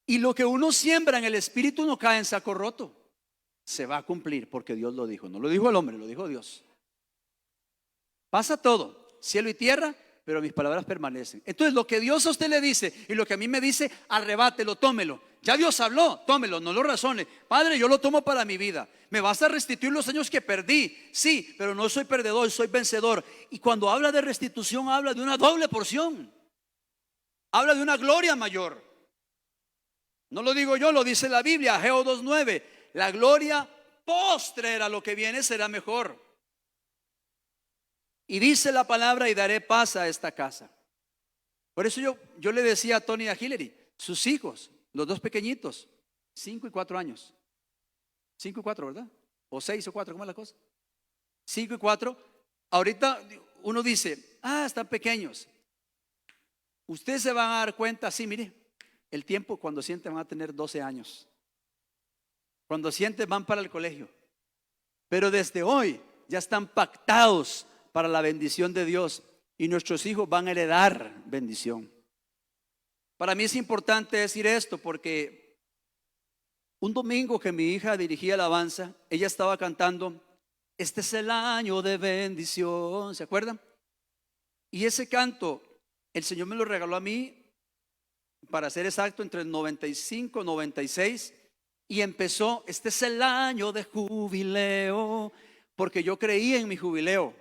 Y lo que uno siembra en el espíritu no cae en saco roto. Se va a cumplir porque Dios lo dijo. No lo dijo el hombre, lo dijo Dios. Pasa todo, cielo y tierra, pero mis palabras permanecen. Entonces lo que Dios a usted le dice y lo que a mí me dice, arrebátelo, tómelo. Ya Dios habló, tómelo, no lo razone. Padre, yo lo tomo para mi vida. ¿Me vas a restituir los años que perdí? Sí, pero no soy perdedor, soy vencedor. Y cuando habla de restitución, habla de una doble porción. Habla de una gloria mayor. No lo digo yo, lo dice la Biblia, Ageo 2:9. La gloria postrera, lo que viene será mejor. Y dice la palabra: y daré paz a esta casa. Por eso yo le decía a Tony y a Hillary, sus hijos, los dos pequeñitos, 5 y 4 años. 5 y 4, ¿verdad? O 6 o 4, ¿cómo es la cosa? 5 y 4. Ahorita uno dice, están pequeños. Ustedes se van a dar cuenta, sí, mire, el tiempo cuando sienten van a tener 12 años. Cuando sienten van para el colegio. Pero desde hoy ya están pactados para la bendición de Dios y nuestros hijos van a heredar bendición. Para mí es importante decir esto porque un domingo que mi hija dirigía alabanza, ella estaba cantando, este es el año de bendición, ¿se acuerdan? Y ese canto el Señor me lo regaló a mí, para ser exacto, entre el 95 y 96, y empezó, este es el año de jubileo, porque yo creí en mi jubileo.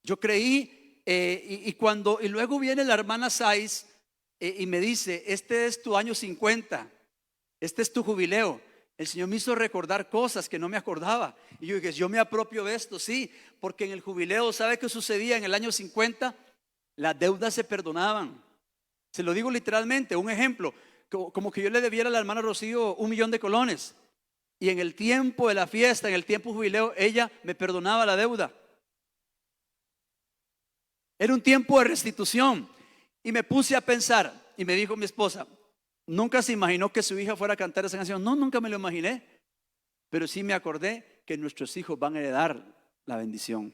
Yo creí, y luego viene la hermana Saiz y me dice, este es tu año 50, este es tu jubileo. El Señor me hizo recordar cosas que no me acordaba. Y yo dije, yo me apropio de esto, sí, porque en el jubileo, ¿sabe qué sucedía en el año 50? Las deudas se perdonaban. Se lo digo literalmente, un ejemplo, como que yo le debiera a la hermana Rocío 1 millón de colones. Y en el tiempo de la fiesta, en el tiempo jubileo, ella me perdonaba la deuda. Era un tiempo de restitución. Y me puse a pensar, y me dijo mi esposa, nunca se imaginó que su hija fuera a cantar esa canción. No, nunca me lo imaginé. Pero sí me acordé que nuestros hijos van a heredar la bendición.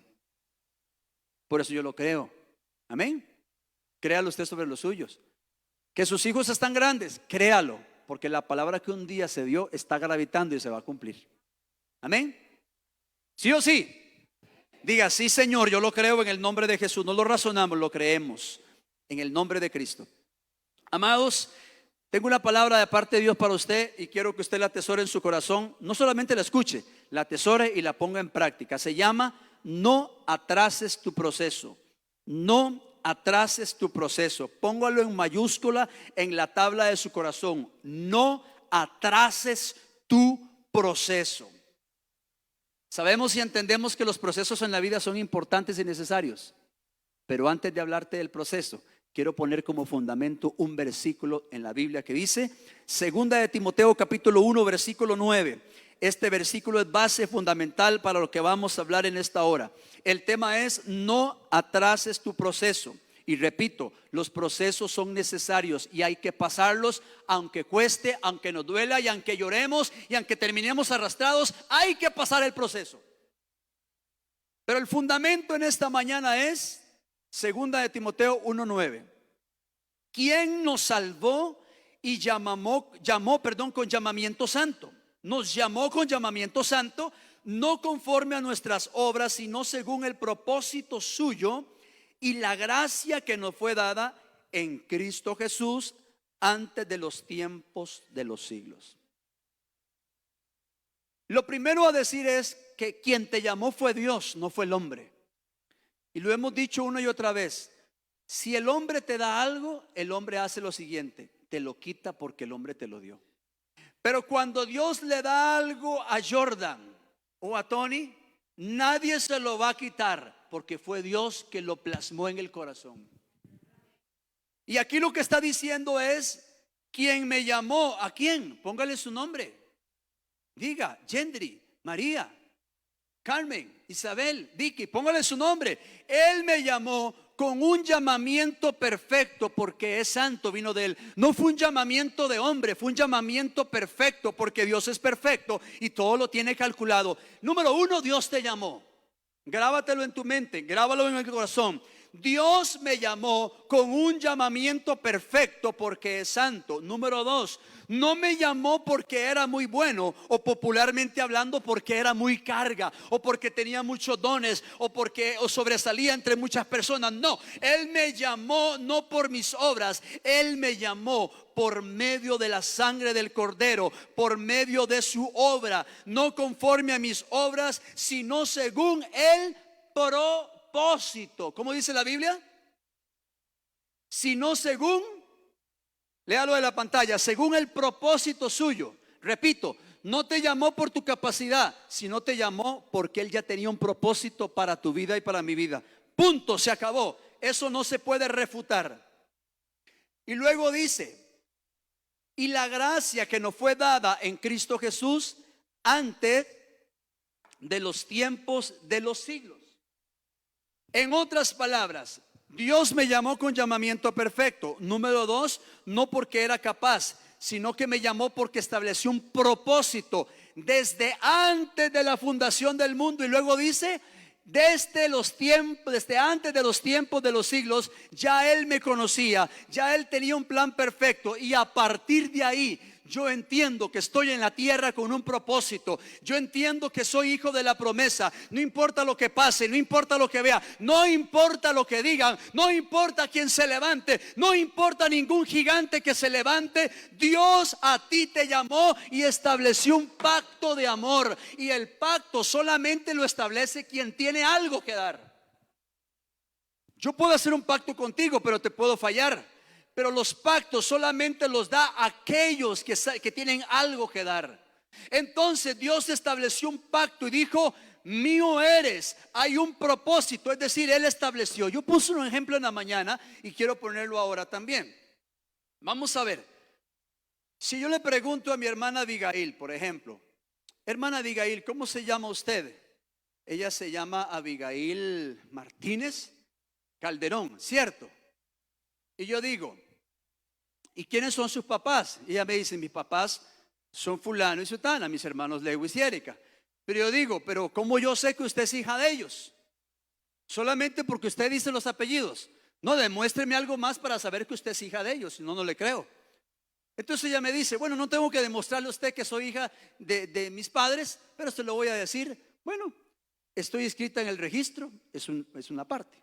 Por eso yo lo creo. Amén. Créalo usted sobre los suyos. Que sus hijos están grandes, créalo, porque la palabra que un día se dio está gravitando y se va a cumplir. Amén. ¿Sí o sí? Diga, sí, Señor, yo lo creo en el nombre de Jesús. No lo razonamos, lo creemos en el nombre de Cristo. Amados, tengo una palabra de parte de Dios para usted y quiero que usted la atesore en su corazón. No solamente la escuche, la atesore y la ponga en práctica. Se llama: no atrases tu proceso. No atrases tu proceso. Póngalo en mayúscula en la tabla de su corazón. No atrases tu proceso. Sabemos y entendemos que los procesos en la vida son importantes y necesarios. Pero antes de hablarte del proceso, quiero poner como fundamento un versículo en la Biblia que dice, 2 de Timoteo capítulo 1 versículo 9. Este versículo es base fundamental para lo que vamos a hablar en esta hora. El tema es: no atrases tu proceso. Y repito, los procesos son necesarios y hay que pasarlos, aunque cueste, aunque nos duela y aunque lloremos y aunque terminemos arrastrados, hay que pasar el proceso. Pero el fundamento en esta mañana es 2 de Timoteo 1:9. ¿Quién nos salvó y llamó con llamamiento santo? Nos llamó con llamamiento santo, no conforme a nuestras obras, sino según el propósito suyo y la gracia que nos fue dada en Cristo Jesús antes de los tiempos de los siglos. Lo primero a decir es que quien te llamó fue Dios, no fue el hombre. Y lo hemos dicho una y otra vez. Si el hombre te da algo, el hombre hace lo siguiente: te lo quita porque el hombre te lo dio. Pero cuando Dios le da algo a Jordan o a Tony, nadie se lo va a quitar, porque fue Dios que lo plasmó en el corazón. Y aquí lo que está diciendo es: quien me llamó, ¿a quién? Póngale su nombre. Diga, Gendry, María, Carmen, Isabel, Vicky, póngale su nombre. Él me llamó con un llamamiento perfecto, porque es santo, vino de él. No fue un llamamiento de hombre, fue un llamamiento perfecto, porque Dios es perfecto y todo lo tiene calculado. Número uno, Dios te llamó. Grábatelo en tu mente, grábalo en el corazón. Dios me llamó con un llamamiento perfecto porque es santo. Número 2, no me llamó porque era muy bueno, o popularmente hablando porque era muy carga, o porque tenía muchos dones, o porque sobresalía entre muchas personas. No, Él me llamó no por mis obras, Él me llamó por medio de la sangre del Cordero, por medio de su obra, no conforme a mis obras, sino según el propósito. ¿Cómo dice la Biblia? Sino según, léalo de la pantalla, según el propósito suyo. Repito, no te llamó por tu capacidad, sino te llamó porque Él ya tenía un propósito para tu vida y para mi vida. Punto, se acabó. Eso no se puede refutar. Y luego dice, y la gracia que nos fue dada en Cristo Jesús antes de los tiempos de los siglos. En otras palabras, Dios me llamó con llamamiento perfecto. Número 2, no porque era capaz, sino que me llamó porque estableció un propósito desde antes de la fundación del mundo. Y luego dice, desde antes de los tiempos de los siglos, ya Él me conocía, ya Él tenía un plan perfecto. Y a partir de ahí, yo entiendo que estoy en la tierra con un propósito. Yo entiendo que soy hijo de la promesa. No importa lo que pase, no importa lo que vea, no importa lo que digan, no importa quién se levante, no importa ningún gigante que se levante. Dios a ti te llamó y estableció un pacto de amor. Y el pacto solamente lo establece quien tiene algo que dar. Yo puedo hacer un pacto contigo, pero te puedo fallar. Pero los pactos solamente los da aquellos que tienen algo que dar. Entonces Dios estableció un pacto y dijo, mío eres. Hay un propósito, es decir, Él estableció. Yo puse un ejemplo en la mañana y quiero ponerlo ahora también. Vamos a ver. Si yo le pregunto a mi hermana Abigail, por ejemplo, hermana Abigail, ¿cómo se llama usted? Ella se llama Abigail Martínez Calderón, ¿cierto? Y yo digo, ¿y quiénes son sus papás? Y ella me dice, mis papás son fulano y sutana, mis hermanos Lewis y Erika. Pero yo digo, pero ¿cómo yo sé que usted es hija de ellos? Solamente porque usted dice los apellidos. No, demuéstreme algo más para saber que usted es hija de ellos, si no, no le creo. Entonces ella me dice, bueno, no tengo que demostrarle a usted que soy hija de mis padres, pero se lo voy a decir. Bueno, estoy inscrita en el registro, es una parte.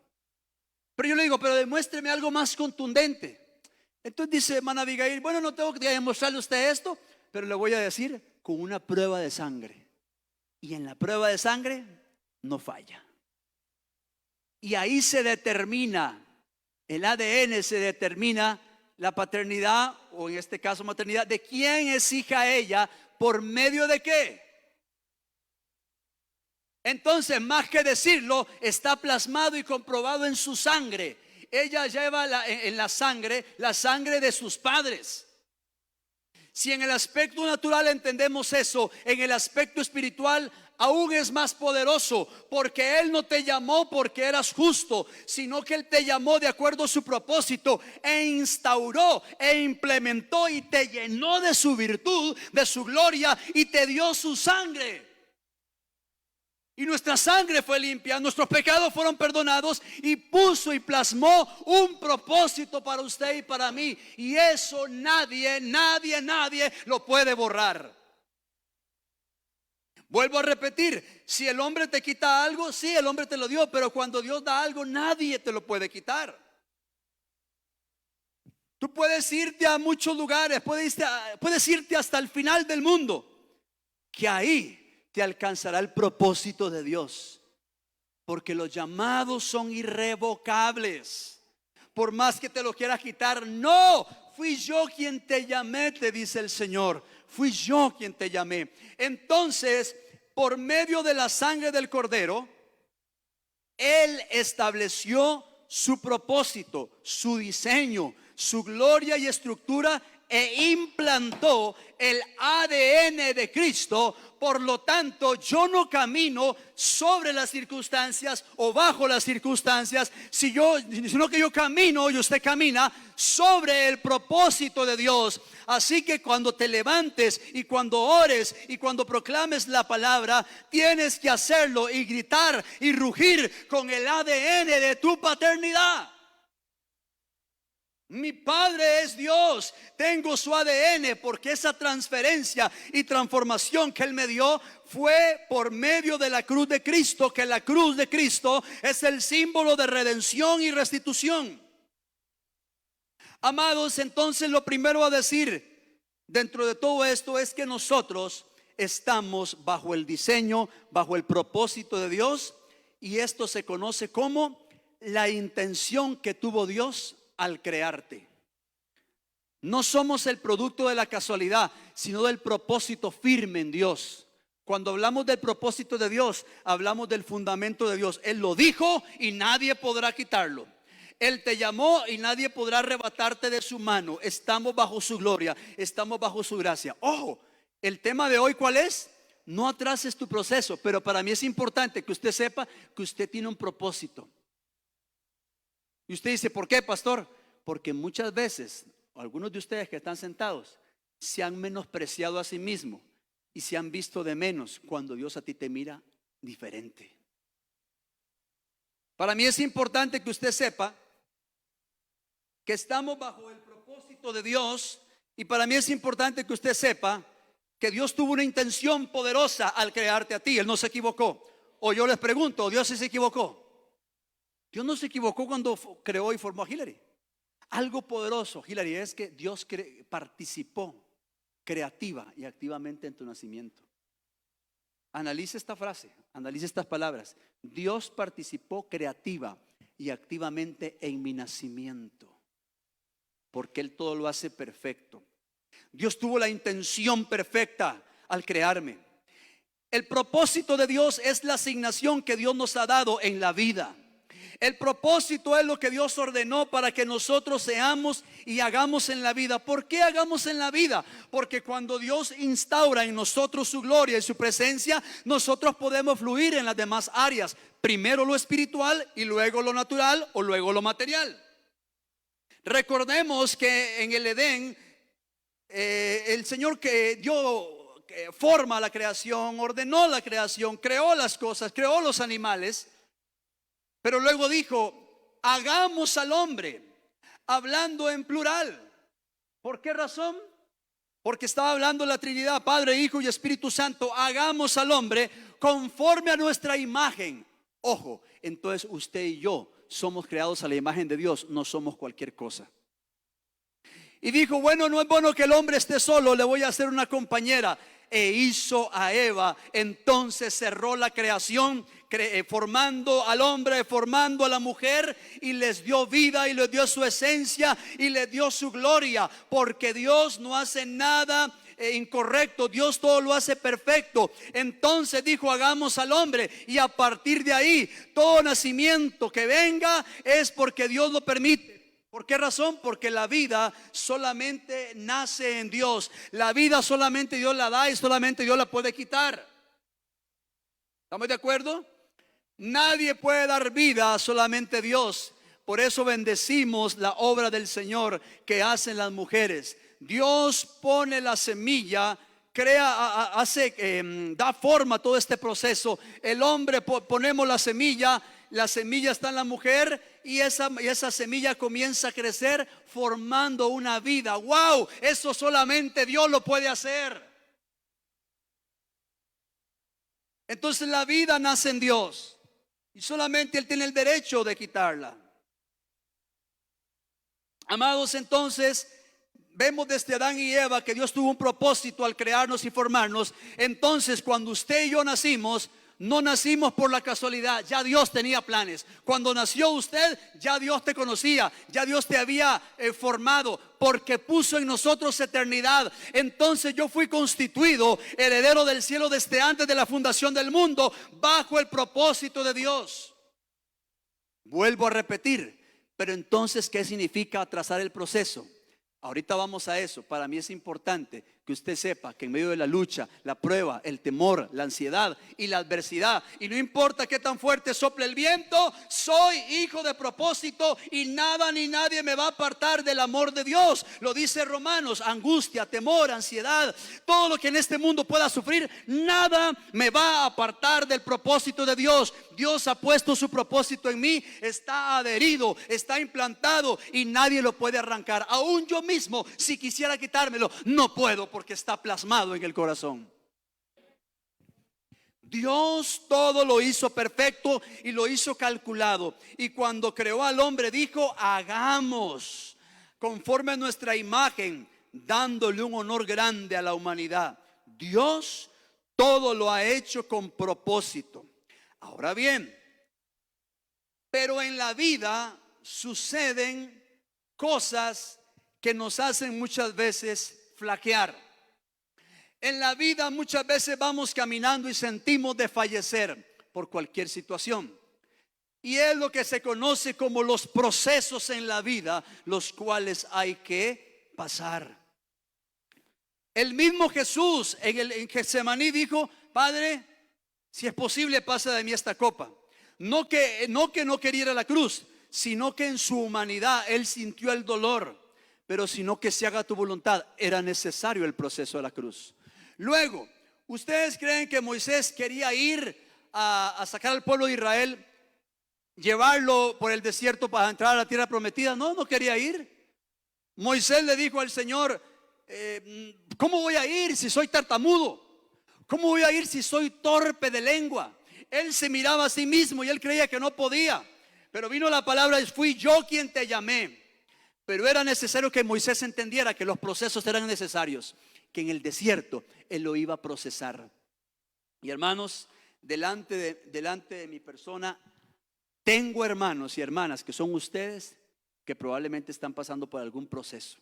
Pero yo le digo, pero demuéstreme algo más contundente. Entonces dice hermana Abigail, bueno, no tengo que demostrarle a usted esto, pero le voy a decir con una prueba de sangre. Y en la prueba de sangre no falla. Y ahí se determina, el ADN se determina la paternidad, o en este caso maternidad, de quién es hija ella, por medio de qué. Entonces, más que decirlo, está plasmado y comprobado en su sangre. Ella lleva en la sangre de sus padres. Si en el aspecto natural entendemos eso, en el aspecto espiritual aún es más poderoso, porque Él no te llamó porque eras justo, sino que Él te llamó de acuerdo a su propósito, e instauró e implementó y te llenó de su virtud, de su gloria, y te dio su sangre. Y nuestra sangre fue limpia, nuestros pecados fueron perdonados, y puso y plasmó un propósito para usted y para mí. Y eso nadie lo puede borrar. Vuelvo a repetir, si el hombre te quita algo, sí, el hombre te lo dio, pero cuando Dios da algo, nadie te lo puede quitar. Tú puedes irte a muchos lugares, puedes irte hasta el final del mundo, que ahí te alcanzará el propósito de Dios, porque los llamados son irrevocables. Por más que te lo quieras quitar, no, fui yo quien te llamé, te dice el Señor, fui yo quien te llamé. Entonces, por medio de la sangre del Cordero, Él estableció su propósito, su diseño, su gloria y estructura e implantó el ADN de Cristo. Por lo tanto, yo no camino sobre las circunstancias o bajo las circunstancias, sino que yo camino y usted camina sobre el propósito de Dios. Así que cuando te levantes y cuando ores y cuando proclames la palabra, tienes que hacerlo y gritar y rugir con el ADN de tu paternidad. Mi Padre es Dios, tengo su ADN, porque esa transferencia y transformación que Él me dio fue por medio de la cruz de Cristo, que la cruz de Cristo es el símbolo de redención y restitución. Amados, entonces lo primero a decir dentro de todo esto es que nosotros estamos bajo el diseño, bajo el propósito de Dios, y esto se conoce como la intención que tuvo Dios al crearte. No somos el producto de la casualidad, sino del propósito firme en Dios. Cuando hablamos del propósito de Dios, hablamos del fundamento de Dios. Él lo dijo y nadie podrá quitarlo. Él te llamó y nadie podrá arrebatarte de su mano. Estamos bajo su gloria, estamos bajo su gracia. Ojo, el tema de hoy, ¿cuál es? No atrases tu proceso, pero para mí es importante que usted sepa que usted tiene un propósito. Y usted dice, ¿por qué, pastor? Porque muchas veces, algunos de ustedes que están sentados, se han menospreciado a sí mismos y se han visto de menos cuando Dios a ti te mira diferente. Para mí es importante que usted sepa que estamos bajo el propósito de Dios, y para mí es importante que usted sepa que Dios tuvo una intención poderosa al crearte a ti. Él no se equivocó. O yo les pregunto, ¿Dios sí se equivocó? Dios no se equivocó cuando creó y formó a Hillary. Algo poderoso, Hillary, es que Dios participó creativa y activamente en tu nacimiento. Analice esta frase, analice estas palabras. Dios participó creativa y activamente en mi nacimiento, porque Él todo lo hace perfecto. Dios tuvo la intención perfecta al crearme. El propósito de Dios es la asignación que Dios nos ha dado en la vida. El propósito es lo que Dios ordenó para que nosotros seamos y hagamos en la vida. ¿Por qué hagamos en la vida? Porque cuando Dios instaura en nosotros su gloria y su presencia, nosotros podemos fluir en las demás áreas. Primero lo espiritual y luego lo natural o luego lo material. Recordemos que en el Edén, el Señor que dio forma a la creación, ordenó la creación, creó las cosas, creó los animales. Pero luego dijo, hagamos al hombre, hablando en plural. ¿Por qué razón? Porque estaba hablando la Trinidad, Padre, Hijo y Espíritu Santo. Hagamos al hombre conforme a nuestra imagen. Ojo, entonces usted y yo somos creados a la imagen de Dios, no somos cualquier cosa. Y dijo, bueno, no es bueno que el hombre esté solo, le voy a hacer una compañera. E hizo a Eva. Entonces cerró la creación, formando al hombre, formando a la mujer, y les dio vida y les dio su esencia y les dio su gloria, porque Dios no hace nada incorrecto, Dios todo lo hace perfecto. Entonces dijo, hagamos al hombre, y a partir de ahí todo nacimiento que venga es porque Dios lo permite. ¿Por qué razón? Porque la vida solamente nace en Dios. La vida solamente Dios la da y solamente Dios la puede quitar. ¿Estamos de acuerdo? Nadie puede dar vida, solamente Dios. Por eso bendecimos la obra del Señor que hacen las mujeres. Dios pone la semilla, da forma a todo este proceso. El hombre ponemos la semilla está en la mujer, y esa semilla comienza a crecer formando una vida. ¡Wow! Eso solamente Dios lo puede hacer. Entonces la vida nace en Dios y solamente Él tiene el derecho de quitarla. Amados, entonces vemos desde Adán y Eva que Dios tuvo un propósito al crearnos y formarnos. Entonces cuando usted y yo nacimos, no nacimos por la casualidad, ya Dios tenía planes. Cuando nació usted, ya Dios te conocía, ya Dios te había formado, porque puso en nosotros eternidad. Entonces yo fui constituido heredero del cielo desde antes de la fundación del mundo, bajo el propósito de Dios. Vuelvo a repetir, pero entonces, ¿qué significa atrasar el proceso? Ahorita vamos a eso. Para mí es importante que usted sepa que en medio de la lucha, la prueba, el temor, la ansiedad y la adversidad, y no importa qué tan fuerte sople el viento, soy hijo de propósito y nada ni nadie me va a apartar del amor de Dios. Lo dice Romanos: angustia, temor, ansiedad, todo lo que en este mundo pueda sufrir, nada me va a apartar del propósito de Dios. Dios ha puesto su propósito en mí, está adherido, está implantado y nadie lo puede arrancar. Aún yo mismo, si quisiera quitármelo, no puedo, porque está plasmado en el corazón. Dios todo lo hizo perfecto y lo hizo calculado. Y cuando creó al hombre dijo: hagamos conforme a nuestra imagen, dándole un honor grande a la humanidad. Dios todo lo ha hecho con propósito. Ahora bien, pero en la vida suceden cosas que nos hacen muchas veces flaquear. En la vida muchas veces vamos caminando y sentimos desfallecer por cualquier situación. Y es lo que se conoce como los procesos en la vida, los cuales hay que pasar. El mismo Jesús en Getsemaní dijo: Padre, si es posible, pasa de mí esta copa. No que no quería ir a la cruz, sino que en su humanidad Él sintió el dolor. Pero sino que se haga tu voluntad. Era necesario el proceso de la cruz. Luego, ¿ustedes creen que Moisés quería ir a sacar al pueblo de Israel, llevarlo por el desierto para entrar a la tierra prometida? No, no quería ir. Moisés le dijo al Señor: ¿cómo voy a ir si soy tartamudo? ¿Cómo voy a ir si soy torpe de lengua? Él se miraba a sí mismo y él creía que no podía. Pero vino la palabra y: fui yo quien te llamé. Pero era necesario que Moisés entendiera que los procesos eran necesarios, que en el desierto Él lo iba a procesar. Y hermanos, delante de mi persona, tengo hermanos y hermanas que son ustedes, que probablemente están pasando por algún proceso.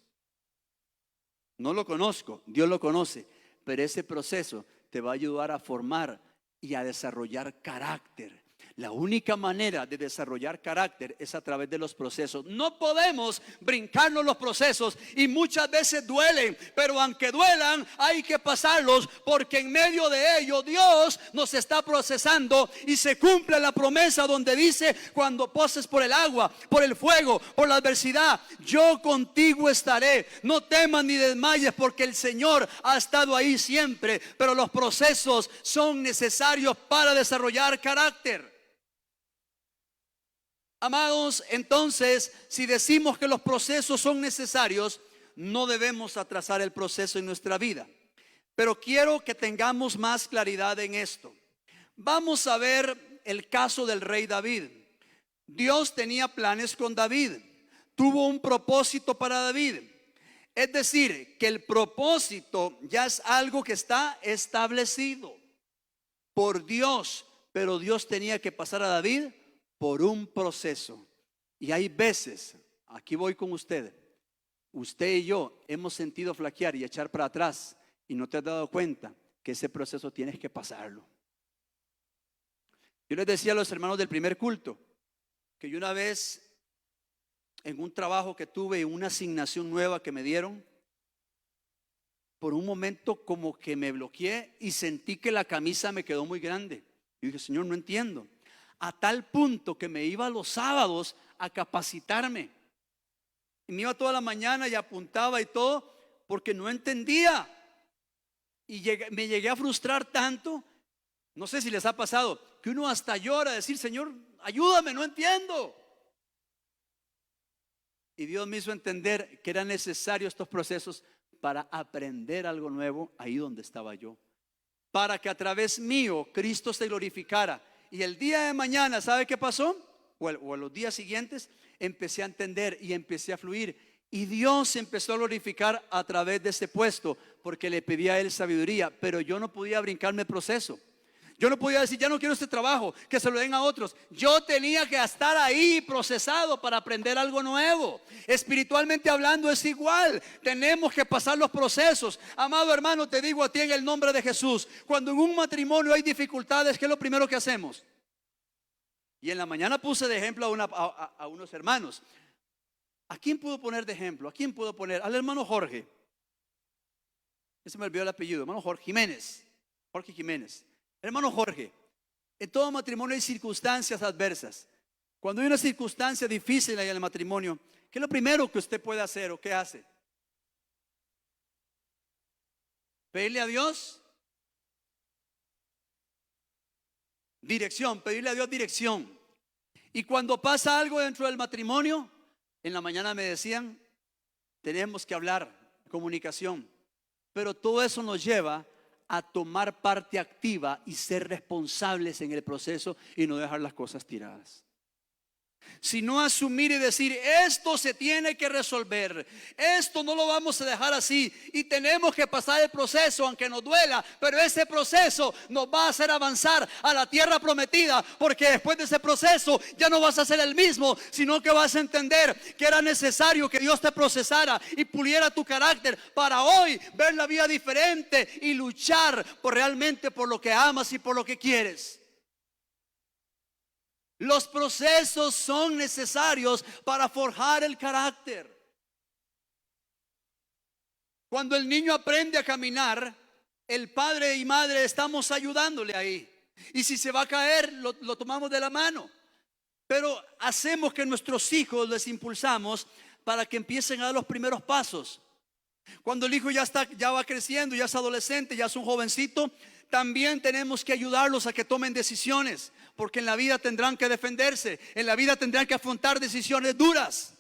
No lo conozco, Dios lo conoce, pero ese proceso te va a ayudar a formar y a desarrollar carácter. La única manera de desarrollar carácter es a través de los procesos. No podemos brincarnos los procesos, y muchas veces duelen, pero aunque duelan hay que pasarlos, porque en medio de ello Dios nos está procesando y se cumple la promesa donde dice: cuando pases por el agua, por el fuego, por la adversidad, yo contigo estaré. No temas ni desmayes, porque el Señor ha estado ahí siempre. Pero los procesos son necesarios para desarrollar carácter. Amados, entonces, si decimos que los procesos son necesarios, no debemos atrasar el proceso en nuestra vida. Pero quiero que tengamos más claridad en esto. Vamos a ver el caso del rey David. Dios tenía planes con David. Tuvo un propósito para David. Es decir, que el propósito ya es algo que está establecido por Dios. Pero Dios tenía que pasar a David por un proceso. Y hay veces, aquí voy con usted y yo hemos sentido flaquear y echar para atrás, y no te has dado cuenta que ese proceso tienes que pasarlo. Yo les decía a los hermanos del primer culto que yo una vez, en un trabajo que tuve, una asignación nueva que me dieron, por un momento como que me bloqueé y sentí que la camisa me quedó muy grande. Y dije: Señor, no entiendo. A tal punto que me iba los sábados a capacitarme. Y me iba toda la mañana y apuntaba y todo, porque no entendía. Y me llegué a frustrar tanto. No sé si les ha pasado, que uno hasta llora, decir: Señor, ayúdame, no entiendo. Y Dios me hizo entender que eran necesarios estos procesos para aprender algo nuevo ahí donde estaba yo, para que a través mío Cristo se glorificara. Y el día de mañana, ¿sabe qué pasó? O a los días siguientes empecé a entender y empecé a fluir. Y Dios empezó a glorificar a través de ese puesto, porque le pedía a Él sabiduría. Pero yo no podía brincarme el proceso. Yo no podía decir: ya no quiero este trabajo, que se lo den a otros. Yo tenía que estar ahí procesado para aprender algo nuevo. Espiritualmente hablando es igual. Tenemos que pasar los procesos. Amado hermano, te digo a ti en el nombre de Jesús, cuando en un matrimonio hay dificultades, ¿qué es lo primero que hacemos? Y en la mañana puse de ejemplo a unos hermanos. ¿A quién puedo poner de ejemplo? ¿A quién puedo poner? Al hermano Jorge. Ese me olvidó el apellido. Hermano Jorge Jiménez. Jorge Jiménez. Hermano Jorge, en todo matrimonio hay circunstancias adversas. Cuando hay una circunstancia difícil en el matrimonio, ¿qué es lo primero que usted puede hacer o qué hace? Pedirle a Dios dirección, pedirle a Dios dirección. Y cuando pasa algo dentro del matrimonio, en la mañana me decían, tenemos que hablar, comunicación. Pero todo eso nos lleva a tomar parte activa y ser responsables en el proceso y no dejar las cosas tiradas. Sino asumir y decir, esto se tiene que resolver, esto no lo vamos a dejar así y tenemos que pasar el proceso aunque nos duela, pero ese proceso nos va a hacer avanzar a la tierra prometida, porque después de ese proceso ya no vas a ser el mismo, sino que vas a entender que era necesario que Dios te procesara y puliera tu carácter para hoy ver la vida diferente y luchar realmente por lo que amas y por lo que quieres. Los procesos son necesarios para forjar el carácter. Cuando el niño aprende a caminar, el padre y madre estamos ayudándole ahí. Y si se va a caer, lo tomamos de la mano. Pero hacemos que nuestros hijos les impulsamos para que empiecen a dar los primeros pasos. Cuando el hijo ya va creciendo, ya es adolescente, ya es un jovencito, también tenemos que ayudarlos a que tomen decisiones, porque en la vida tendrán que defenderse, en la vida tendrán que afrontar decisiones duras.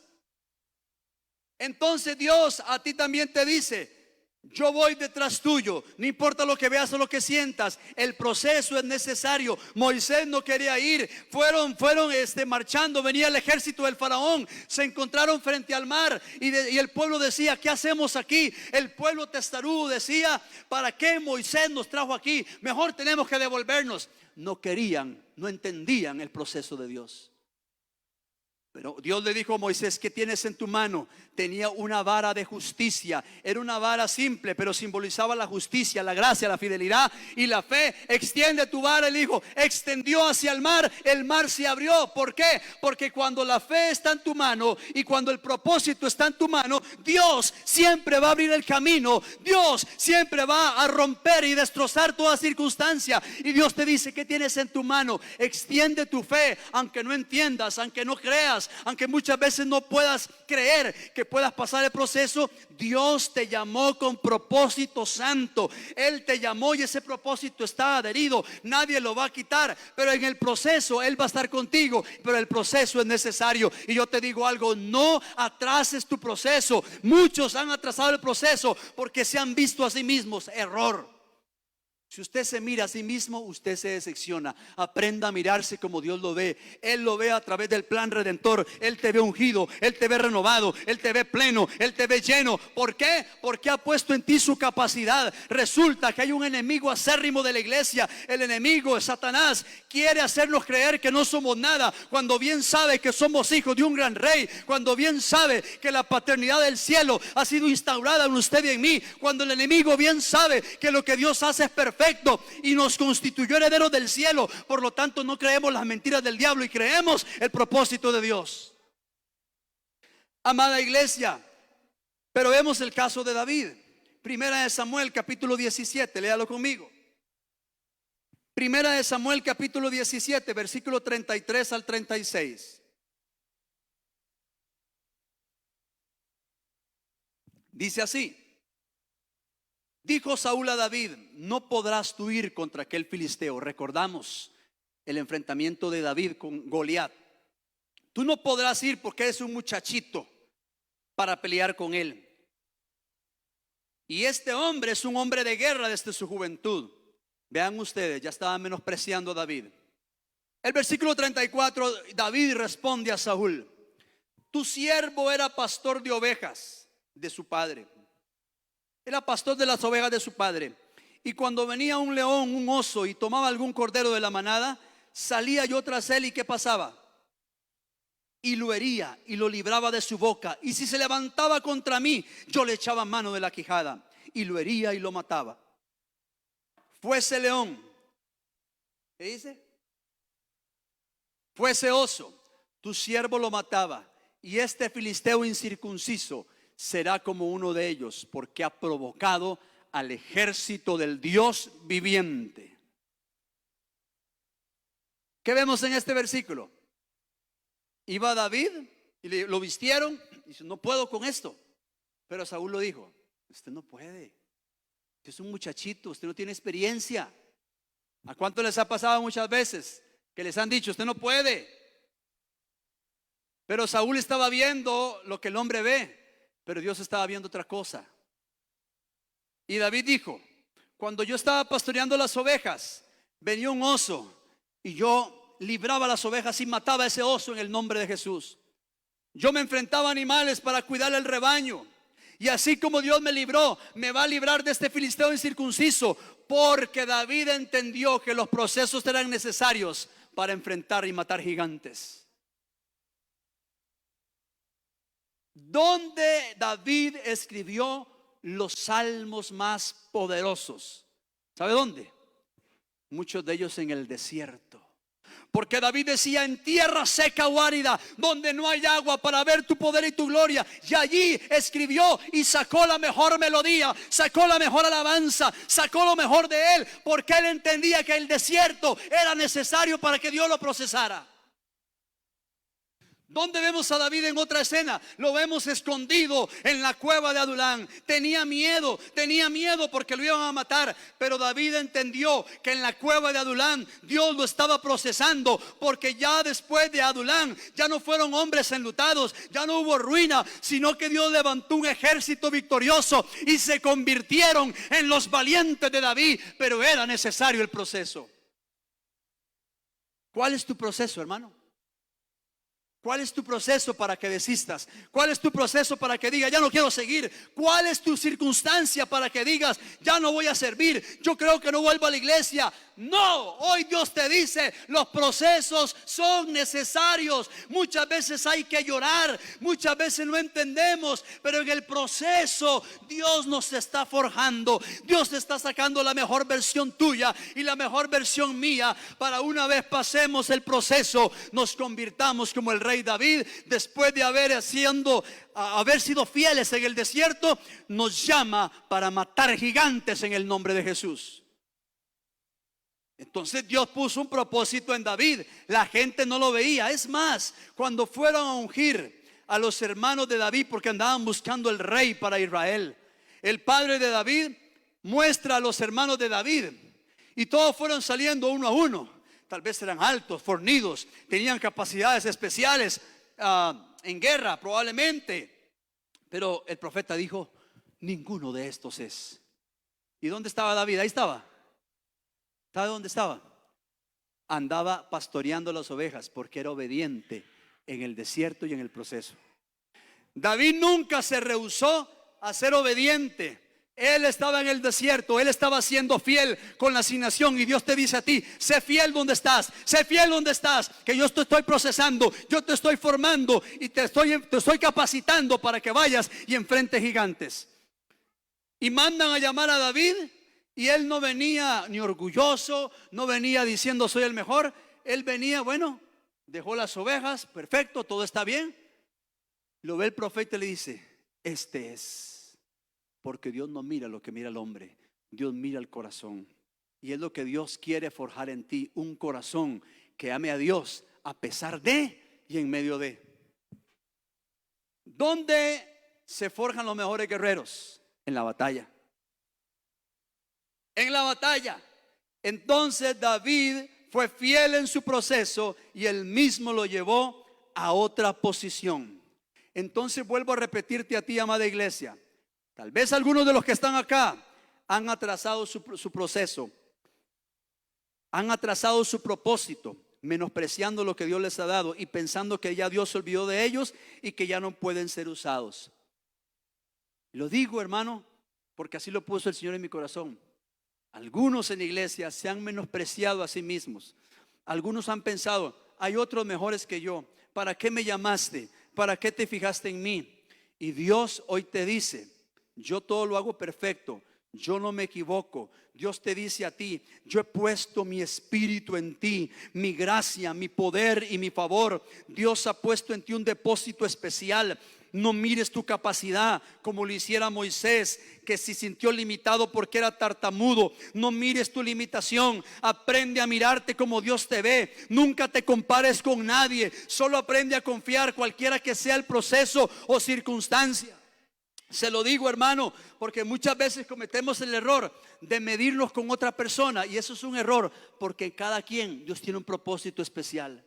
Entonces Dios a ti también te dice, yo voy detrás tuyo, no importa lo que veas o lo que sientas, el proceso es necesario. Moisés no quería ir, fueron marchando, venía el ejército del faraón, se encontraron frente al mar y el pueblo decía, ¿qué hacemos aquí? El pueblo testarudo decía, ¿para qué Moisés nos trajo aquí? Mejor tenemos que devolvernos. No querían, no entendían el proceso de Dios. Pero Dios le dijo a Moisés, ¿qué tienes en tu mano? Tenía una vara de justicia. Era una vara simple, pero simbolizaba la justicia, la gracia, la fidelidad y la fe. Extiende tu vara, el hijo. Extendió hacia el mar se abrió. ¿Por qué? Porque cuando la fe está en tu mano y cuando el propósito está en tu mano, Dios siempre va a abrir el camino. Dios siempre va a romper y destrozar toda circunstancia. Y Dios te dice, ¿qué tienes en tu mano? Extiende tu fe, aunque no entiendas, aunque no creas, aunque muchas veces no puedas creer que puedas pasar el proceso. Dios te llamó con propósito santo. Él te llamó y ese propósito está adherido, nadie lo va a quitar, pero en el proceso Él va a estar contigo. Pero el proceso es necesario. Y yo te digo algo, no atrases tu proceso. Muchos han atrasado el proceso porque se han visto a sí mismos. Error. Si usted se mira a sí mismo, usted se decepciona. Aprenda a mirarse como Dios lo ve. Él lo ve a través del plan redentor. Él te ve ungido, Él te ve renovado, Él te ve pleno, Él te ve lleno. ¿Por qué? Porque ha puesto en ti su capacidad. Resulta que hay un enemigo acérrimo de la iglesia. El enemigo, Satanás, quiere hacernos creer que no somos nada, cuando bien sabe que somos hijos de un gran rey. Cuando bien sabe que la paternidad del cielo ha sido instaurada en usted y en mí. Cuando el enemigo bien sabe que lo que Dios hace es perfecto y nos constituyó herederos del cielo. Por lo tanto, no creemos las mentiras del diablo y creemos el propósito de Dios. Amada iglesia, pero vemos el caso de David. Primera de Samuel capítulo 17, léalo conmigo. Primera de Samuel capítulo 17, versículo 33 al 36. Dice así: dijo Saúl a David, no podrás tú ir contra aquel filisteo. Recordamos el enfrentamiento de David con Goliat. Tú no podrás ir porque eres un muchachito para pelear con él. Y este hombre es un hombre de guerra desde su juventud. Vean ustedes, ya estaba menospreciando a David. El versículo 34, David responde a Saúl: tu siervo era pastor de ovejas de su padre. Era pastor de las ovejas de su padre. Y cuando venía un león, un oso, y tomaba algún cordero de la manada, salía yo tras él. ¿Y qué pasaba? Y lo hería y lo libraba de su boca. Y si se levantaba contra mí, yo le echaba mano de la quijada y lo hería y lo mataba. Fuese león, ¿qué dice? Fuese oso, tu siervo lo mataba y este filisteo incircunciso será como uno de ellos, porque ha provocado al ejército del Dios viviente. ¿Qué vemos en este versículo? Iba David y lo vistieron y dice: no puedo con esto. Pero Saúl lo dijo: usted no puede, usted es un muchachito, usted no tiene experiencia. ¿A cuánto les ha pasado muchas veces que les han dicho: usted no puede? Pero Saúl estaba viendo lo que el hombre ve, pero Dios estaba viendo otra cosa. Y David dijo: cuando yo estaba pastoreando las ovejas, venía un oso y yo libraba las ovejas y mataba a ese oso en el nombre de Jesús. Yo me enfrentaba a animales para cuidar el rebaño. Y así como Dios me libró, me va a librar de este filisteo incircunciso, porque David entendió que los procesos eran necesarios para enfrentar y matar gigantes. ¿Dónde David escribió los salmos más poderosos? ¿Sabe dónde? Muchos de ellos en el desierto. Porque David decía: en tierra seca o árida, donde no hay agua, para ver tu poder y tu gloria. Y allí escribió y sacó la mejor melodía, sacó la mejor alabanza, sacó lo mejor de él, porque él entendía que el desierto era necesario para que Dios lo procesara. ¿Dónde vemos a David en otra escena? Lo vemos escondido en la cueva de Adulán. Tenía miedo porque lo iban a matar. Pero David entendió que en la cueva de Adulán Dios lo estaba procesando, porque ya después de Adulán ya no fueron hombres enlutados, ya no hubo ruina, sino que Dios levantó un ejército victorioso y se convirtieron en los valientes de David. Pero era necesario el proceso. ¿Cuál es tu proceso, hermano? ¿Cuál es tu proceso para que desistas? ¿Cuál es tu proceso para que digas: ya no quiero seguir? ¿Cuál es tu circunstancia para que digas: ya no voy a servir, yo creo que no vuelvo a la iglesia? No, hoy Dios te dice: los procesos son necesarios. Muchas veces hay que llorar, muchas veces no entendemos, pero en el proceso Dios nos está forjando. Dios te está sacando la mejor versión tuya y la mejor versión mía, para una vez pasemos el proceso, nos convirtamos como el rey David. Después de haber sido fieles en el desierto, nos llama para matar gigantes en el nombre de Jesús. Entonces Dios puso un propósito en David. La gente no lo veía. Es más, cuando fueron a ungir a los hermanos de David, porque andaban buscando el rey para Israel, el padre de David muestra a los hermanos de David, y todos fueron saliendo uno a uno. Tal vez eran altos, fornidos, tenían capacidades especiales en guerra probablemente. Pero el profeta dijo: ninguno de estos es. ¿Y dónde estaba David? Ahí estaba. ¿Sabe dónde estaba? Andaba pastoreando las ovejas, porque era obediente en el desierto y en el proceso. David nunca se rehusó a ser obediente. Él estaba en el desierto, él estaba siendo fiel con la asignación. Y Dios te dice a ti: sé fiel donde estás, sé fiel donde estás, que yo te estoy procesando, yo te estoy formando y te estoy capacitando para que vayas y enfrentes gigantes. Y mandan a llamar a David, y él no venía ni orgulloso, no venía diciendo: soy el mejor. Él venía, bueno, dejó las ovejas, perfecto, todo está bien. Lo ve el profeta y le dice: este es. Porque Dios no mira lo que mira el hombre, Dios mira el corazón. Y es lo que Dios quiere forjar en ti: un corazón que ame a Dios a pesar de y en medio de. ¿Dónde se forjan los mejores guerreros? En la batalla. En la batalla. Entonces David fue fiel en su proceso y él mismo lo llevó a otra posición. Entonces vuelvo a repetirte a ti, amada iglesia: tal vez algunos de los que están acá han atrasado su proceso, han atrasado su propósito, menospreciando lo que Dios les ha dado y pensando que ya Dios se olvidó de ellos y que ya no pueden ser usados. Lo digo, hermano, porque así lo puso el Señor en mi corazón. Algunos en la iglesia se han menospreciado a sí mismos. Algunos han pensado: hay otros mejores que yo, ¿para qué me llamaste? ¿Para qué te fijaste en mí? Y Dios hoy te dice: yo todo lo hago perfecto, Yo no me equivoco. Dios te dice a ti: yo he puesto mi espíritu en ti, mi gracia, mi poder y mi favor. Dios ha puesto en ti un depósito especial. No mires tu capacidad como lo hiciera Moisés, que se sintió limitado porque era tartamudo. No mires tu limitación. Aprende a mirarte como Dios te ve. Nunca te compares con nadie. Solo aprende a confiar, cualquiera que sea el proceso o circunstancia. Se lo digo, hermano, porque muchas veces cometemos el error de medirnos con otra persona, y eso es un error, porque cada quien, Dios tiene un propósito especial.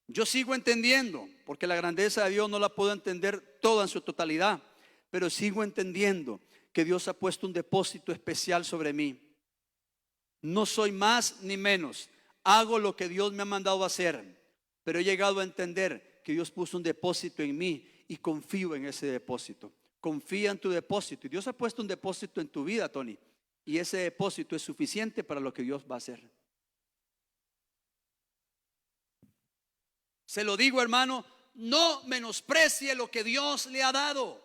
Yo sigo entendiendo, porque la grandeza de Dios no la puedo entender toda en su totalidad, pero sigo entendiendo que Dios ha puesto un depósito especial sobre mí. No soy más ni menos, hago lo que Dios me ha mandado a hacer, pero he llegado a entender que Dios puso un depósito en mí y confío en ese depósito. Confía en tu depósito, y Dios ha puesto un depósito en tu vida, Tony, y ese depósito es suficiente para lo que Dios va a hacer. Se lo digo, hermano, no menosprecie lo que Dios le ha dado.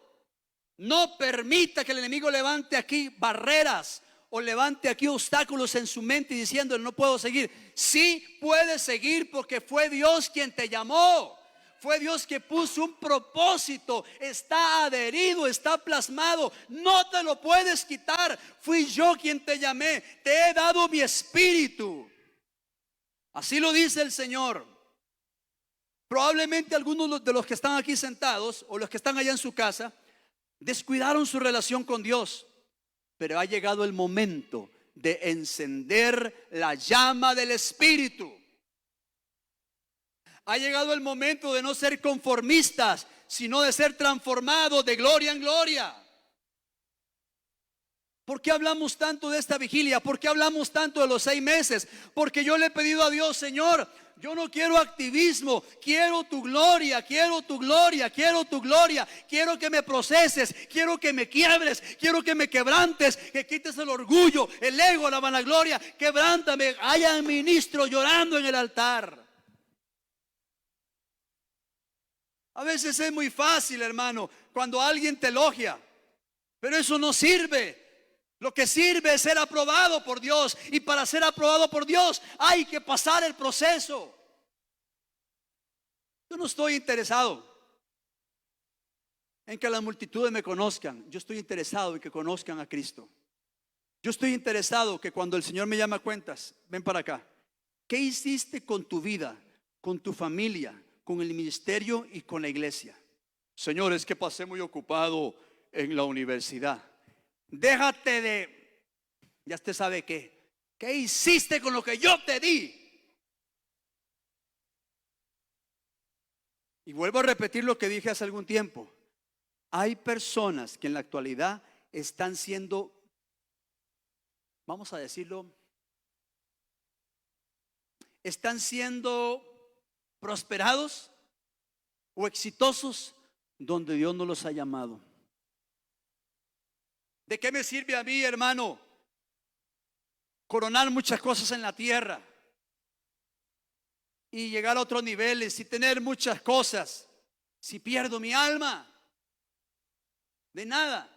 No permita que el enemigo levante aquí barreras o levante aquí obstáculos en su mente diciendo: no puedo seguir. Sí puedes seguir, porque fue Dios quien te llamó. Fue Dios que puso un propósito. Está adherido, está plasmado. No te lo puedes quitar. Fui yo quien te llamé. Te he dado mi espíritu. Así lo dice el Señor. Probablemente algunos de los que están aquí sentados o los que están allá en su casa descuidaron su relación con Dios, pero ha llegado el momento de encender la llama del Espíritu. Ha llegado el momento de no ser conformistas, sino de ser transformados de gloria en gloria. ¿Por qué hablamos tanto de esta vigilia? ¿Por qué hablamos tanto de los 6 meses? Porque yo le he pedido a Dios: Señor, yo no quiero activismo, quiero tu gloria, quiero tu gloria, quiero tu gloria. Quiero que me proceses, quiero que me quiebres, quiero que me quebrantes, que quites el orgullo, el ego, la vanagloria. Quebrántame. Haya un ministro llorando en el altar. A veces es muy fácil, hermano, cuando alguien te elogia, pero eso no sirve. Lo que sirve es ser aprobado por Dios, y para ser aprobado por Dios hay que pasar el proceso. Yo no estoy interesado en que las multitudes me conozcan. Yo estoy interesado en que conozcan a Cristo. Yo estoy interesado que cuando el Señor me llame a cuentas: ven para acá, ¿qué hiciste con tu vida, con tu familia, con el ministerio y con la iglesia? Señor, es que pasé muy ocupado en la universidad. Déjate de, ya usted sabe qué. ¿Qué hiciste con lo que yo te di? Y vuelvo a repetir lo que dije hace algún tiempo. Hay personas que en la actualidad están siendo, vamos a decirlo, están siendo prosperados o exitosos donde Dios no los ha llamado. ¿De qué me sirve a mí, hermano, coronar muchas cosas en la tierra y llegar a otros niveles y tener muchas cosas si pierdo mi alma? De nada.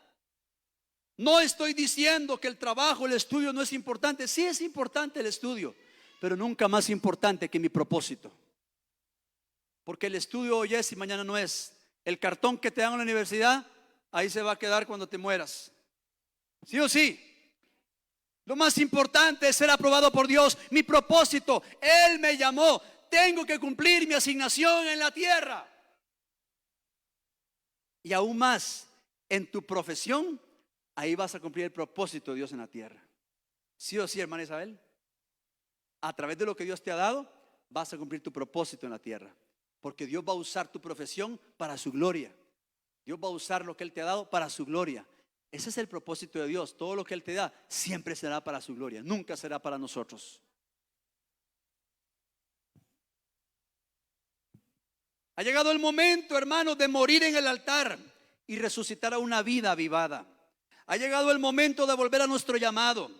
No estoy diciendo que el trabajo, el estudio no es importante. Sí es importante el estudio, pero nunca más importante que mi propósito. Porque el estudio hoy es y mañana no es. El cartón que te dan en la universidad, ahí se va a quedar cuando te mueras. ¿Sí o sí? Lo más importante es ser aprobado por Dios. Mi propósito, Él me llamó. Tengo que cumplir mi asignación en la tierra. Y aún más, en tu profesión, ahí vas a cumplir el propósito de Dios en la tierra. ¿Sí o sí, hermana Isabel? A través de lo que Dios te ha dado, vas a cumplir tu propósito en la tierra. Porque Dios va a usar tu profesión para su gloria. Dios va a usar lo que Él te ha dado para su gloria. Ese es el propósito de Dios. Todo lo que Él te da siempre será para su gloria, nunca será para nosotros. Ha llegado el momento, hermanos, de morir en el altar y resucitar a una vida avivada. Ha llegado el momento de volver a nuestro llamado.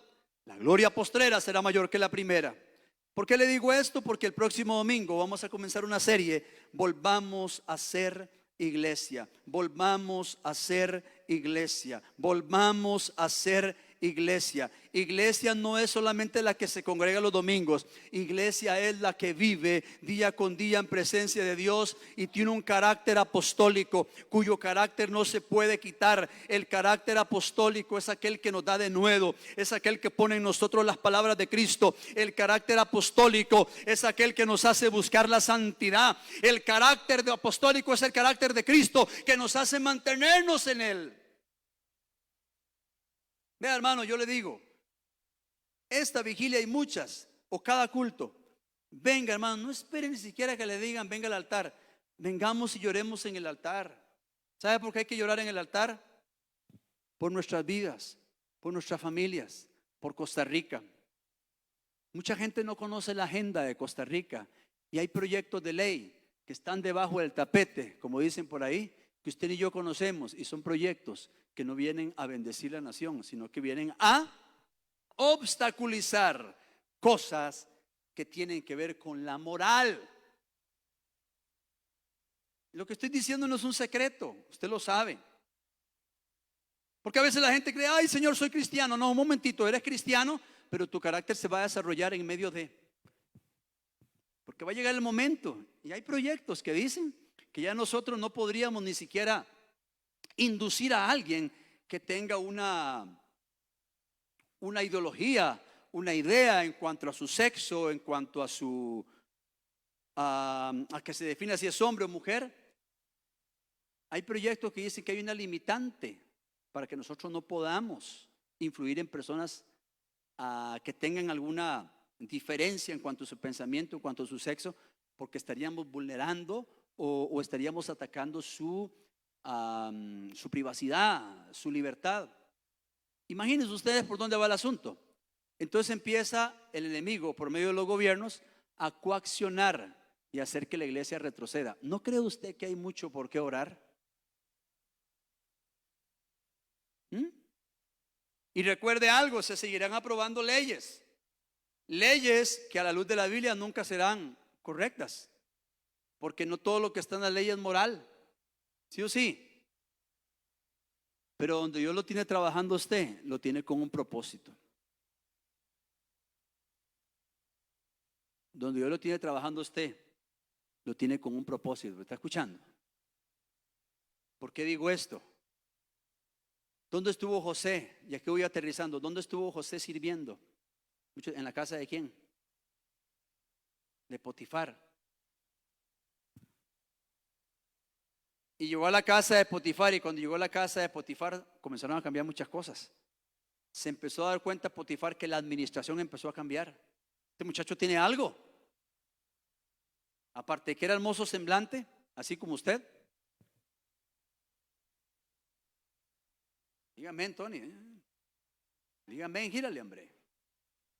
La gloria postrera será mayor que la primera. ¿Por qué le digo esto? Porque el próximo domingo vamos a comenzar una serie. Volvamos a ser iglesia. Volvamos a ser iglesia. Volvamos a ser iglesia. Iglesia no es solamente la que se congrega los domingos. Iglesia es la que vive día con día en presencia de Dios y tiene un carácter apostólico cuyo carácter no se puede quitar. El carácter apostólico es aquel que nos da de nuevo, es aquel que pone en nosotros las palabras de Cristo. El carácter apostólico es aquel que nos hace buscar la santidad. El carácter apostólico es el carácter de Cristo que nos hace mantenernos en él. Vea, hermano, yo le digo, esta vigilia hay muchas, o cada culto. Venga, hermano, no espere ni siquiera que le digan venga al altar. Vengamos y lloremos en el altar. ¿Sabe por qué hay que llorar en el altar? Por nuestras vidas, por nuestras familias, por Costa Rica. Mucha gente no conoce la agenda de Costa Rica y hay proyectos de ley que están debajo del tapete, como dicen por ahí, que usted y yo conocemos, y son proyectos que no vienen a bendecir la nación, sino que vienen a obstaculizar cosas que tienen que ver con la moral. Lo que estoy diciendo no es un secreto, usted lo sabe. Porque a veces la gente cree, ay Señor, soy cristiano. No, un momentito, eres cristiano, pero tu carácter se va a desarrollar en medio de. Porque va a llegar el momento, y hay proyectos que dicen que ya nosotros no podríamos ni siquiera inducir a alguien que tenga una ideología, una idea en cuanto a su sexo, en cuanto a su a que se define si es hombre o mujer. Hay proyectos que dicen que hay una limitante para que nosotros no podamos influir en personas que tengan alguna diferencia en cuanto a su pensamiento, en cuanto a su sexo, porque estaríamos vulnerando o estaríamos atacando su privacidad, su libertad. Imagínense ustedes por dónde va el asunto. Entonces empieza el enemigo por medio de los gobiernos a coaccionar y hacer que la iglesia retroceda. ¿No cree usted que hay mucho por qué orar? Y recuerde algo, se seguirán aprobando leyes que a la luz de la Biblia nunca serán correctas, porque no todo lo que está en la ley es moral, sí o sí. Pero donde Dios lo tiene trabajando usted, lo tiene con un propósito. Donde Dios lo tiene trabajando usted, lo tiene con un propósito. ¿Me está escuchando? ¿Por qué digo esto? ¿Dónde estuvo José? Y aquí voy aterrizando. ¿Dónde estuvo José sirviendo? ¿En la casa de quién? De Potifar. Y llegó a la casa de Potifar, y cuando llegó a la casa de Potifar comenzaron a cambiar muchas cosas. Se empezó a dar cuenta Potifar que la administración empezó a cambiar. Este muchacho tiene algo. Aparte de que era hermoso semblante, así como usted. Dígame, Tony. Dígame, gírale, hombre.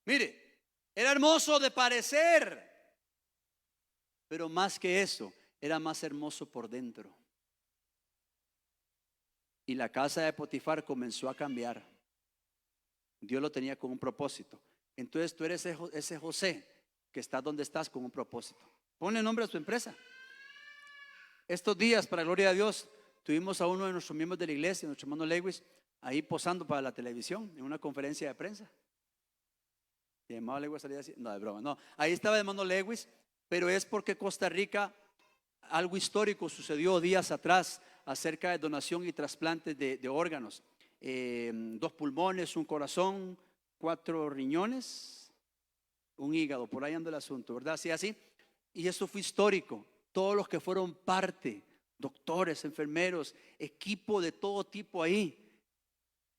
Mire, era hermoso de parecer, pero más que eso, era más hermoso por dentro. Y la casa de Potifar comenzó a cambiar. Dios lo tenía con un propósito. Entonces tú eres ese José que está donde estás con un propósito. Ponle nombre a tu empresa. Estos días, para gloria de Dios, tuvimos a uno de nuestros miembros de la iglesia, nuestro hermano Lewis, ahí posando para la televisión en una conferencia de prensa. Y el hermano Lewis salía así, no, de broma, no. Ahí estaba el hermano Lewis, pero es porque Costa Rica, algo histórico sucedió días atrás acerca de donación y trasplantes de órganos. 2 pulmones, un corazón, 4 riñones, un hígado, por ahí anda el asunto, ¿verdad? Sí, así. Y eso fue histórico. Todos los que fueron parte, doctores, enfermeros, equipo de todo tipo ahí.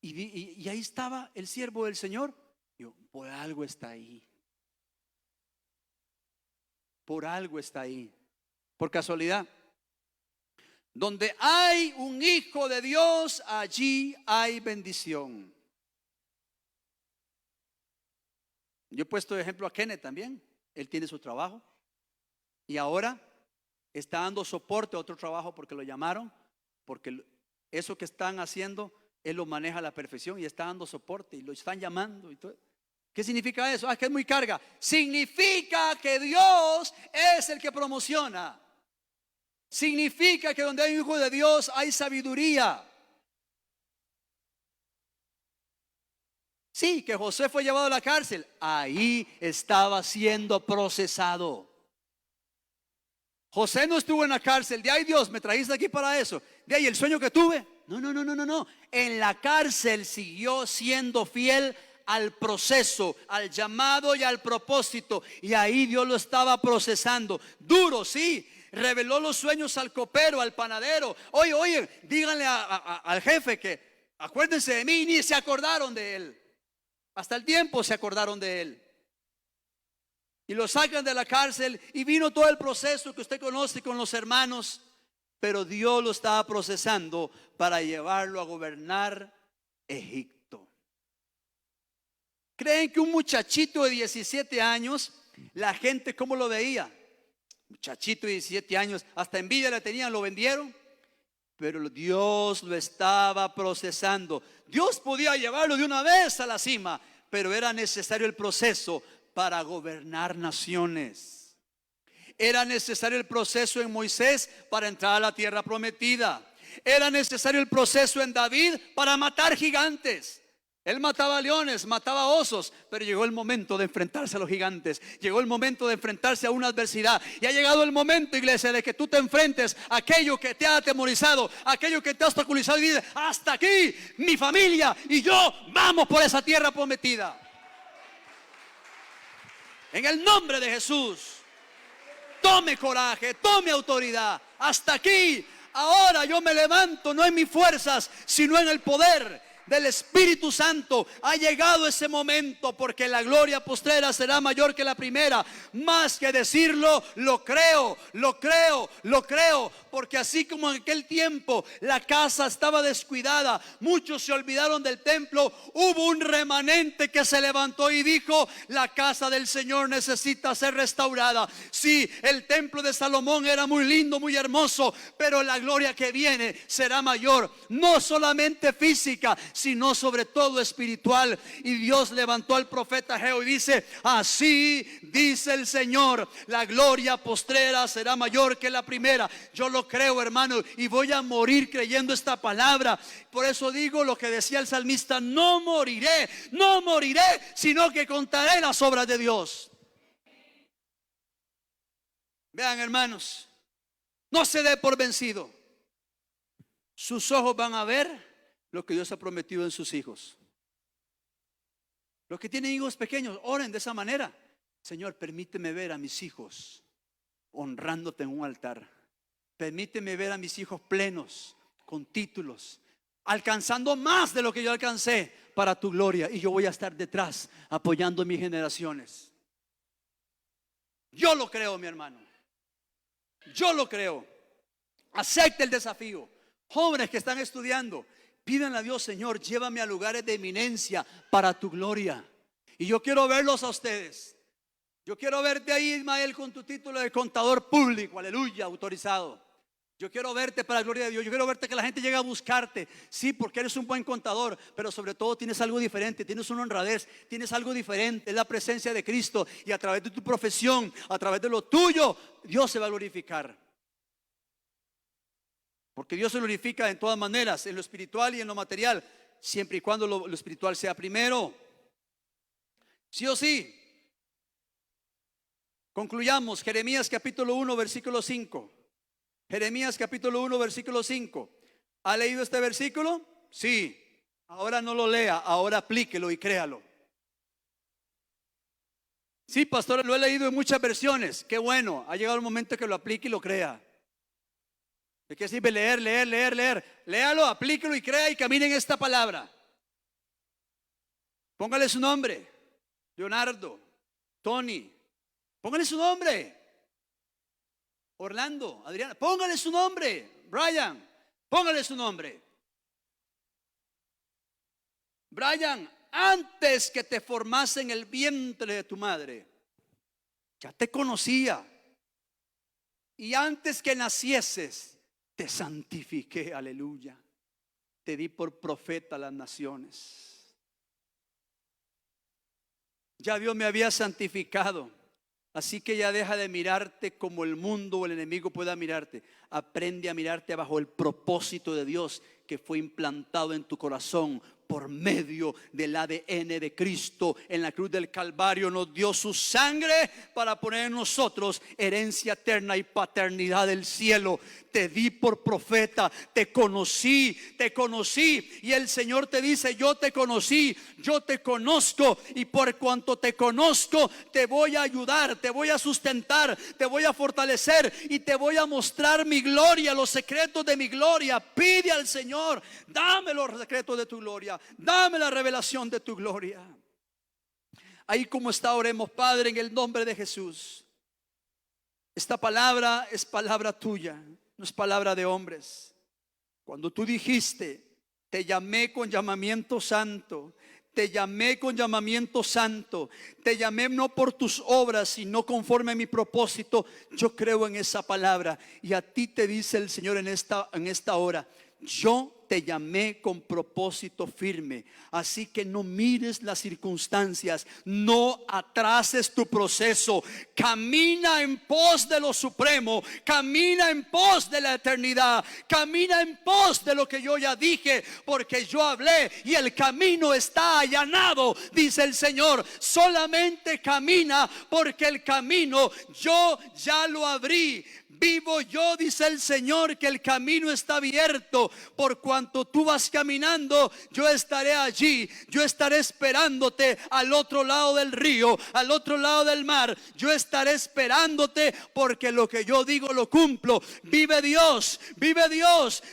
Y ahí estaba el siervo del Señor. Yo, por algo está ahí. Por algo está ahí. Por casualidad. Donde hay un hijo de Dios, allí hay bendición. Yo he puesto de ejemplo a Kenneth también. Él tiene su trabajo. Y ahora está dando soporte a otro trabajo porque lo llamaron. Porque eso que están haciendo, él lo maneja a la perfección y está dando soporte y lo están llamando y todo. ¿Qué significa eso? Que es muy carga. Significa que Dios es el que promociona. Significa que donde hay un hijo de Dios hay sabiduría. Sí, que José fue llevado a la cárcel. Ahí estaba siendo procesado. José no estuvo en la cárcel. De ahí, Dios, me trajiste aquí para eso. De ahí el sueño que tuve. No, no, no, no, no, no. En la cárcel siguió siendo fiel al proceso, al llamado y al propósito. Y ahí Dios lo estaba procesando. Duro, sí. Reveló los sueños al copero, al panadero. Oye, oye, díganle al jefe que acuérdense de mí. Ni se acordaron de él. Hasta el tiempo se acordaron de él. Y lo sacan de la cárcel y vino todo el proceso que usted conoce con los hermanos. Pero Dios lo estaba procesando para llevarlo a gobernar Egipto. ¿Creen que un muchachito de 17 años, la gente cómo lo veía? Muchachito de 17 años, hasta envidia le tenían, lo vendieron. Pero Dios lo estaba procesando. Dios podía llevarlo de una vez a la cima, pero era necesario el proceso para gobernar naciones. Era necesario el proceso en Moisés para entrar a la tierra prometida. Era necesario el proceso en David para matar gigantes. Él mataba leones, mataba osos, pero llegó el momento de enfrentarse a los gigantes. Llegó el momento de enfrentarse a una adversidad. Y ha llegado el momento, iglesia, de que tú te enfrentes a aquello que te ha atemorizado, aquello que te ha obstaculizado y dices: hasta aquí, mi familia y yo vamos por esa tierra prometida. En el nombre de Jesús, tome coraje, tome autoridad. Hasta aquí, ahora yo me levanto, no en mis fuerzas, sino en el poder del Espíritu Santo. Ha llegado ese momento, porque la gloria postrera será mayor que la primera. Más que decirlo, lo creo, lo creo, lo creo. Porque así como en aquel tiempo la casa estaba descuidada, muchos se olvidaron del templo, hubo un remanente que se levantó y dijo: la casa del Señor necesita ser restaurada. Sí, el templo de Salomón era muy lindo, muy hermoso, pero la gloria que viene será mayor, no solamente física, sino sobre todo espiritual. Y Dios levantó al profeta Ageo y dice: así dice el Señor, la gloria postrera será mayor que la primera. Yo lo creo, hermano, y voy a morir creyendo esta palabra. Por eso digo lo que decía el salmista: no moriré, no moriré, sino que contaré las obras de Dios. Vean, hermanos, no se dé por vencido. Sus ojos van a ver lo que Dios ha prometido en sus hijos. Los que tienen hijos pequeños, oren de esa manera: Señor, permíteme ver a mis hijos honrándote en un altar. Permíteme ver a mis hijos plenos, con títulos, alcanzando más de lo que yo alcancé para tu gloria. Y yo voy a estar detrás apoyando mis generaciones. Yo lo creo, mi hermano. Yo lo creo. Acepte el desafío. Jóvenes que están estudiando, pídanle a Dios: Señor, llévame a lugares de eminencia para tu gloria. Y yo quiero verlos a ustedes. Yo quiero verte ahí, Ismael, con tu título de contador público, aleluya, autorizado. Yo quiero verte para la gloria de Dios. Yo quiero verte que la gente llegue a buscarte. Sí, porque eres un buen contador, pero sobre todo tienes algo diferente. Tienes una honradez, tienes algo diferente. Es la presencia de Cristo. Y a través de tu profesión, a través de lo tuyo, Dios se va a glorificar. Porque Dios se glorifica en todas maneras, en lo espiritual y en lo material, siempre y cuando lo espiritual sea primero. Sí o sí. Concluyamos. Jeremías capítulo 1 versículo 5. Jeremías capítulo 1 versículo 5. ¿Ha leído este versículo? Sí. Ahora no lo lea, ahora aplíquelo y créalo. Sí, pastor, lo he leído en muchas versiones. Qué bueno, ha llegado el momento que lo aplique y lo crea. ¿De qué sirve leer, leer, leer, leer? Léalo, aplíquelo y crea y camine en esta palabra. Póngale su nombre: Leonardo, Tony. Póngale su nombre: Orlando, Adriana. Póngale su nombre: Brian. Póngale su nombre. Brian, antes que te formase en el vientre de tu madre, ya te conocía. Y antes que nacieses, te santifiqué, aleluya. Te di por profeta a las naciones. Ya Dios me había santificado. Así que ya deja de mirarte como el mundo o el enemigo pueda mirarte. Aprende a mirarte bajo el propósito de Dios que fue implantado en tu corazón por medio del ADN de Cristo en la cruz del Calvario nos dio su sangre para poner en nosotros herencia eterna y paternidad del cielo. Te di por profeta, te conocí y el Señor te dice: yo te conocí, yo te conozco, y por cuanto te conozco te voy a ayudar, te voy a sustentar, te voy a fortalecer y te voy a mostrar mi gloria, los secretos de mi gloria. Pide al Señor: dame los secretos de tu gloria, dame la revelación de tu gloria. Ahí como está, oremos. Padre, en el nombre de Jesús, esta palabra es palabra tuya, no es palabra de hombres. Cuando tú dijiste: te llamé con llamamiento santo, te llamé con llamamiento santo, te llamé no por tus obras, sino conforme a mi propósito, yo creo en esa palabra. Y a ti te dice el Señor en esta hora: yo te llamé con propósito firme. Así que no mires las circunstancias, no atrases tu proceso. Camina en pos de lo supremo, camina en pos de la eternidad, camina en pos de lo que yo ya dije, porque yo hablé y el camino está allanado, dice el Señor. Solamente camina, porque el camino yo ya lo abrí. Vivo yo, dice el Señor, que el camino está abierto. Por cuanto tú vas caminando, yo estaré allí. Yo estaré esperándote al otro lado del río, al otro lado del mar. Yo estaré esperándote, porque lo que yo digo lo cumplo. Vive Dios,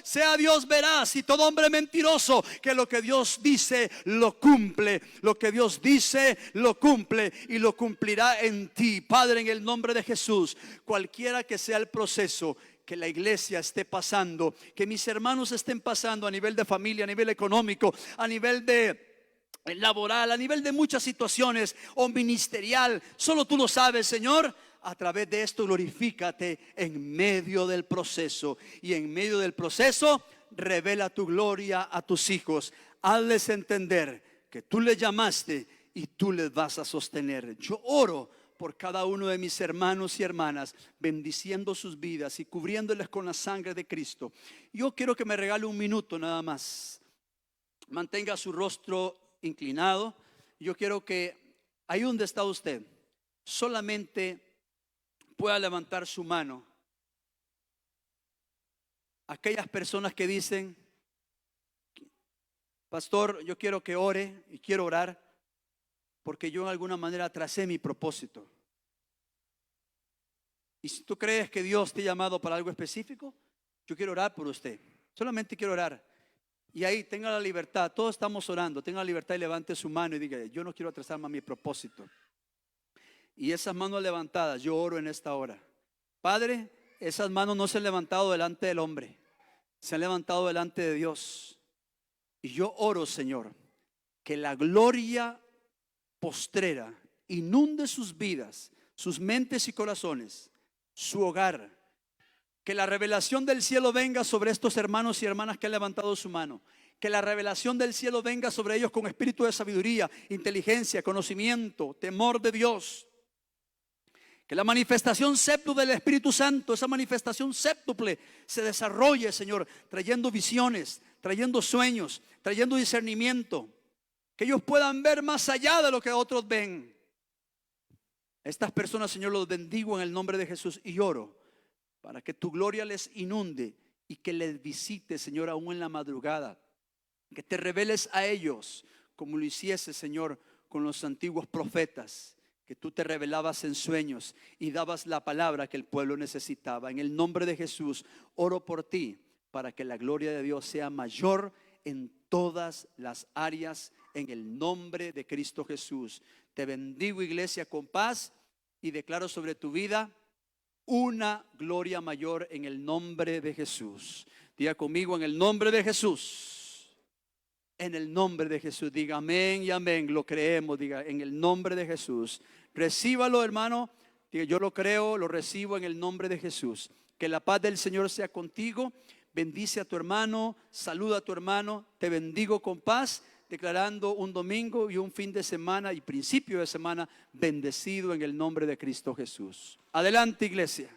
sea Dios veraz y todo hombre mentiroso, que lo que Dios dice lo cumple. Lo que Dios dice lo cumple y lo cumplirá en ti. Padre, en el nombre de Jesús, cualquiera que sea el proceso que la iglesia esté pasando, que mis hermanos estén pasando a nivel de familia, a nivel económico, a nivel de laboral, a nivel de muchas situaciones, o ministerial, solo tú lo sabes, Señor. A través de esto glorifícate en medio del proceso, y en medio del proceso revela tu gloria a tus hijos. Hazles entender que tú les llamaste y tú les vas a sostener. Yo oro por cada uno de mis hermanos y hermanas, bendiciendo sus vidas y cubriéndoles con la sangre de Cristo. Yo quiero que me regale un minuto nada más. Mantenga su rostro inclinado. Yo quiero que ahí donde está usted, solamente pueda levantar su mano. Aquellas personas que dicen: pastor, yo quiero que ore y quiero orar, porque yo en alguna manera atrasé mi propósito. Y si tú crees que Dios te ha llamado para algo específico, yo quiero orar por usted. Solamente quiero orar. Y ahí tenga la libertad, todos estamos orando, tenga la libertad y levante su mano y diga: yo no quiero atrasar más mi propósito. Y esas manos levantadas, yo oro en esta hora. Padre, esas manos no se han levantado delante del hombre, se han levantado delante de Dios. Y yo oro, Señor, que la gloria postrera inunde sus vidas, sus mentes y corazones, su hogar. Que la revelación del cielo venga sobre estos hermanos y hermanas que han levantado su mano. Que la revelación del cielo venga sobre ellos con espíritu de sabiduría, inteligencia, conocimiento, temor de Dios. Que la manifestación séptuple del Espíritu Santo, esa manifestación séptuple, se desarrolle, Señor, trayendo visiones, trayendo sueños, trayendo discernimiento. Que ellos puedan ver más allá de lo que otros ven. Estas personas, Señor, los bendigo en el nombre de Jesús y oro para que tu gloria les inunde y que les visite, Señor, aún en la madrugada. Que te reveles a ellos como lo hiciese, Señor, con los antiguos profetas, que tú te revelabas en sueños y dabas la palabra que el pueblo necesitaba. En el nombre de Jesús oro por ti, para que la gloria de Dios sea mayor en todas las áreas, en el nombre de Cristo Jesús. Te bendigo, iglesia, con paz, y declaro sobre tu vida una gloria mayor en el nombre de Jesús. Diga conmigo: en el nombre de Jesús. En el nombre de Jesús. Diga amén y amén. Lo creemos. Diga: en el nombre de Jesús. Recíbalo, hermano. Diga: yo lo creo, lo recibo en el nombre de Jesús. Que la paz del Señor sea contigo. Bendice a tu hermano, saluda a tu hermano. Te bendigo con paz, declarando un domingo y un fin de semana y principio de semana bendecido en el nombre de Cristo Jesús. Adelante, iglesia.